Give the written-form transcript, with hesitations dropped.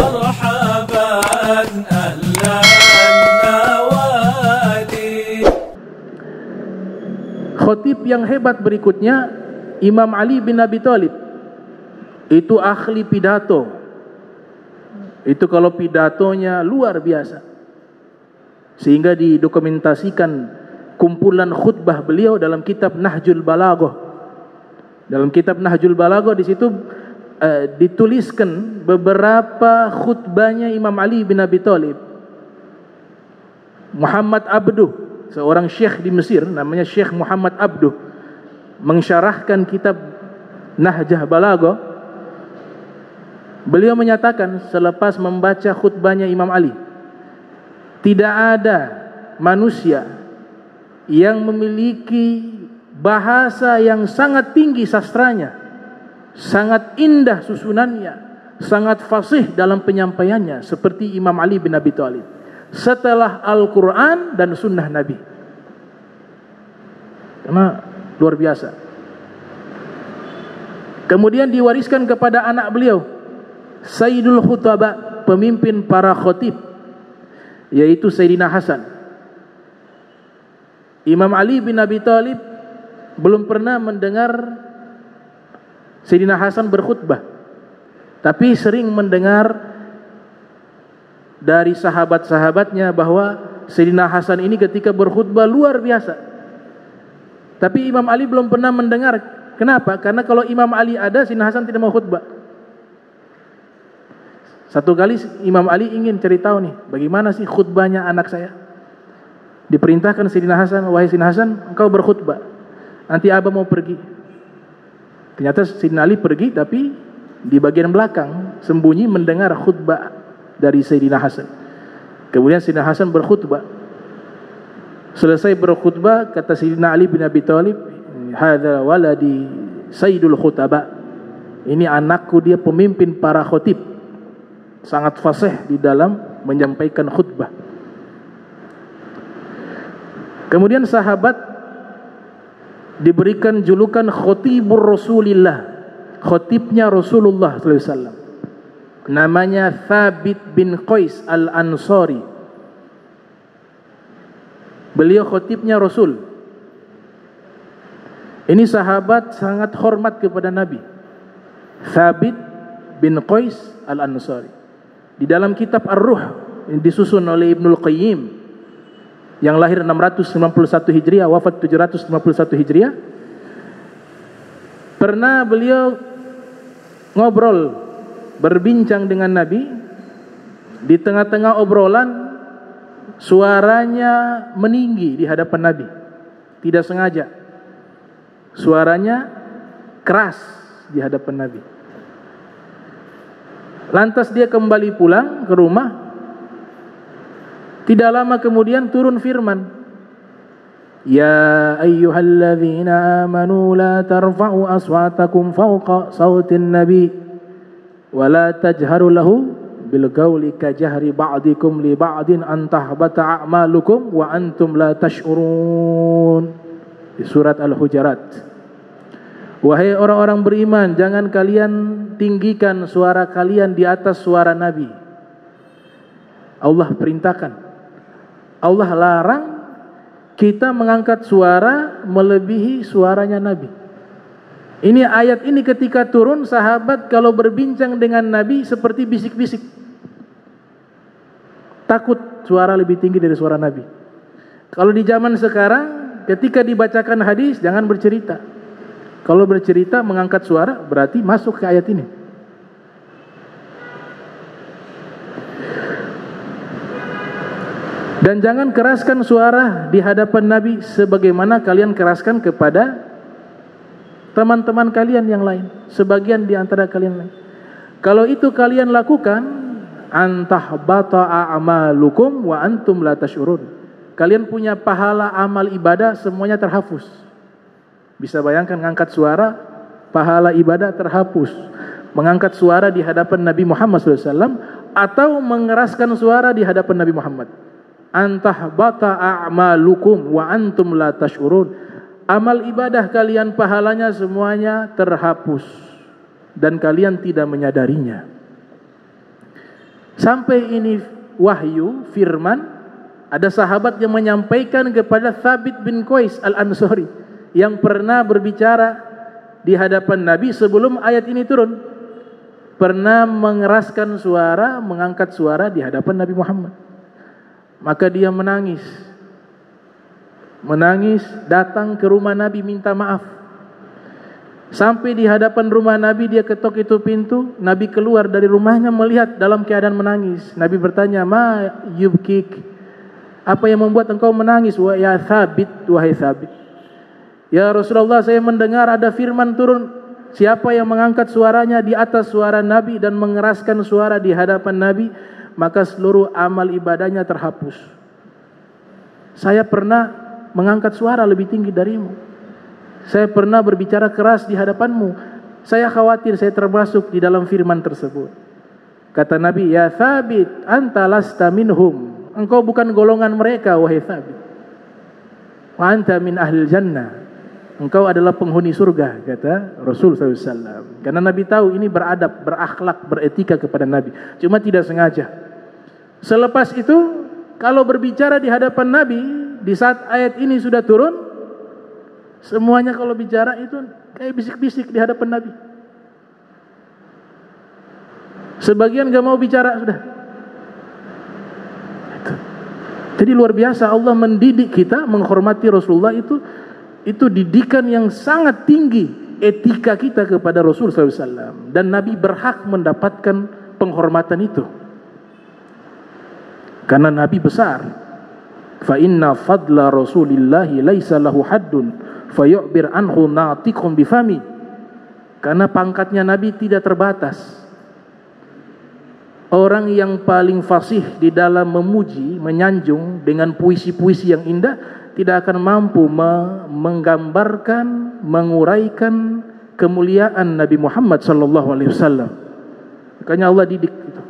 مرحبا أهلا النوادي. Khotib yang hebat berikutnya Imam Ali bin Abi Thalib. Itu ahli pidato. Itu kalau pidatonya luar biasa, sehingga didokumentasikan kumpulan khutbah beliau dalam kitab Nahjul Balaghah. Dalam kitab Nahjul Balaghah di situ dituliskan beberapa khutbahnya Imam Ali bin Abi Thalib. Muhammad Abduh, seorang syekh di Mesir namanya Syekh Muhammad Abduh, mensyarahkan kitab Nahjah Balaghah. Beliau menyatakan selepas membaca khutbahnya Imam Ali, tidak ada manusia yang memiliki bahasa yang sangat tinggi sastranya, sangat indah susunannya, sangat fasih dalam penyampaiannya seperti Imam Ali bin Abi Thalib setelah Al-Quran dan Sunnah Nabi. Karena luar biasa. Kemudian diwariskan kepada anak beliau, Sayyidul Khutaba, pemimpin para khotib, yaitu Sayyidina Hasan. Imam Ali bin Abi Thalib belum pernah mendengar Sayyidina Hasan berkhutbah, tapi sering mendengar dari sahabat-sahabatnya bahwa Sayyidina Hasan ini ketika berkhutbah luar biasa. Tapi Imam Ali belum pernah mendengar. Kenapa? Karena kalau Imam Ali ada, Sayyidina Hasan tidak mau khutbah. Satu kali Imam Ali ingin cari tahu nih, bagaimana sih khutbahnya anak saya. Diperintahkan Sayyidina Hasan, wahai Sayyidina Hasan, engkau berkhutbah, nanti abah mau pergi. Ternyata Sayyidina Ali pergi, tapi di bagian belakang sembunyi mendengar khutbah dari Sayyidina Hasan. Kemudian Sayyidina Hasan berkhutbah. Selesai berkhutbah, kata Sayyidina Ali bin Abi Thalib, hadza waladi Sayyidul Khutaba. Ini anakku, dia pemimpin para khotib, sangat fasih di dalam menyampaikan khutbah. Kemudian sahabat diberikan julukan Khotibur Rasulillah, khotibnya Rasulullah SAW. Namanya Thabit bin Qais Al-Ansari. Beliau khotibnya Rasul. Ini sahabat sangat hormat kepada Nabi, Thabit bin Qais Al-Ansari. Di dalam kitab Ar-Ruh yang disusun oleh Ibnul Qayyim, yang lahir 691 Hijriah, wafat 751 Hijriah, pernah beliau ngobrol, berbincang dengan Nabi. Di tengah-tengah obrolan, suaranya meninggi di hadapan Nabi, tidak sengaja. Suaranya keras di hadapan Nabi. Lantas dia kembali pulang ke rumah. Tidak lama kemudian turun firman, Ya ayyuhalladzina amanu la tarfa'u aswatakum fawqa sawtin nabi wa la tajharu lahu bil qawli ka jahri ba'dikum li ba'din an tahbata a'malukum wa antum la tash'urun. Di surat Al-Hujurat. Wahai orang-orang beriman, jangan kalian tinggikan suara kalian di atas suara Nabi. Allah perintahkan, Allah larang kita mengangkat suara melebihi suaranya Nabi. Ini ayat ini ketika turun, sahabat kalau berbincang dengan Nabi seperti bisik-bisik, takut suara lebih tinggi dari suara Nabi. Kalau di zaman sekarang ketika dibacakan hadis jangan bercerita. Kalau bercerita mengangkat suara berarti masuk ke ayat ini. Dan jangan keraskan suara di hadapan Nabi sebagaimana kalian keraskan kepada teman-teman kalian yang lain, sebagian di antara kalian lain. Kalau itu kalian lakukan, antahbata a'malukum wa antum la tash'urun. Kalian punya pahala amal ibadah semuanya terhapus. Bisa bayangkan mengangkat suara, pahala ibadah terhapus. Mengangkat suara di hadapan Nabi Muhammad SAW atau mengeraskan suara di hadapan Nabi Muhammad. Antahbata a'malukum wa antum la tash'urun. Amal ibadah kalian pahalanya semuanya terhapus dan kalian tidak menyadarinya. Sampai ini wahyu, firman, ada sahabat yang menyampaikan kepada Thabit bin Qais Al-Ansari yang pernah berbicara di hadapan Nabi sebelum ayat ini turun. Pernah mengeraskan suara, mengangkat suara di hadapan Nabi Muhammad. Maka dia menangis. Menangis, datang ke rumah Nabi minta maaf. Sampai di hadapan rumah Nabi, dia ketok itu pintu. Nabi keluar dari rumahnya melihat dalam keadaan menangis. Nabi bertanya, "Ma yubkik?" Apa yang membuat engkau menangis? "Ya Thabit, wahai Thabit." "Ya Rasulullah, saya mendengar ada firman turun, siapa yang mengangkat suaranya di atas suara Nabi dan mengeraskan suara di hadapan Nabi, maka seluruh amal ibadahnya terhapus. Saya pernah mengangkat suara lebih tinggi darimu. Saya pernah berbicara keras di hadapanmu. Saya khawatir saya termasuk di dalam firman tersebut." Kata Nabi, "Ya Thabit, anta lasta minhum." Engkau bukan golongan mereka, wahai Thabit. "Wa anta min ahlil jannah." Engkau adalah penghuni surga, kata Rasul SAW. Karena Nabi tahu ini beradab, berakhlak, beretika kepada Nabi. Cuma tidak sengaja. Selepas itu, kalau berbicara di hadapan Nabi, di saat ayat ini sudah turun, semuanya kalau bicara itu kayak bisik-bisik di hadapan Nabi. Sebagian gak mau bicara sudah. Jadi luar biasa Allah mendidik kita menghormati Rasulullah itu didikan yang sangat tinggi etika kita kepada Rasul SAW, dan Nabi berhak mendapatkan penghormatan itu karena Nabi besar. Fa inna fadla Rasulillahi laisa lahu haddun fayu'bir anhu natiqun bifami. Karena pangkatnya Nabi tidak terbatas. Orang yang paling fasih di dalam memuji, menyanjung dengan puisi-puisi yang indah tidak akan mampu menggambarkan, menguraikan kemuliaan Nabi Muhammad sallallahu alaihi wasallam. Makanya Allah didik itu.